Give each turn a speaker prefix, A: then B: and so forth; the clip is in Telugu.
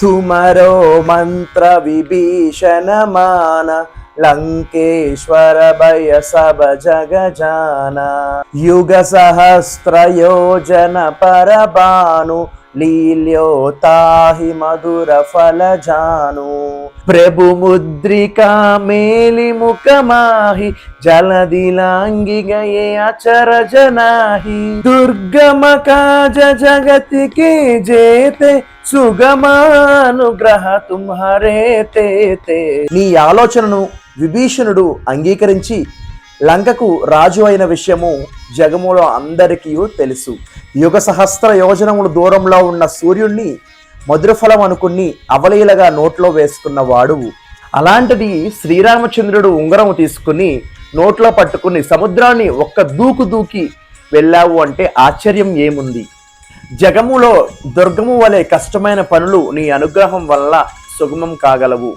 A: तुमरो मंत्र विभीषण मान लंकेश्वर भय सब जग जाना युग सहस्त्र योजन पर भानु लील्यो ताहि मधुर फल जानु प्रभु मुद्रिका मेलि मुख माहि जलदिलांगी गए अचर जनाहि दुर्गम काज जगत के जेते సుగమానుగ్రహ తుమ్హరే తే. నీ ఆలోచనను విభీషణుడు అంగీకరించి లంకకు రాజు అయిన విషయము జగములో అందరికీ తెలుసు. యుగ సహస్ర యోజనములు దూరంలో ఉన్న సూర్యుణ్ణి మధురఫలం అనుకుని అవలీలగా నోట్లో వేసుకున్న వాడువు. అలాంటిది శ్రీరామచంద్రుడు ఉంగరము తీసుకుని నోట్లో పట్టుకుని సముద్రాన్ని ఒక్క దూకు దూకి వెళ్ళావు అంటే ఆశ్చర్యం ఏముంది? జగములో దుర్గము వలె కష్టమైన పనులు నీ అనుగ్రహం వల్ల సుగమం కాగలవు.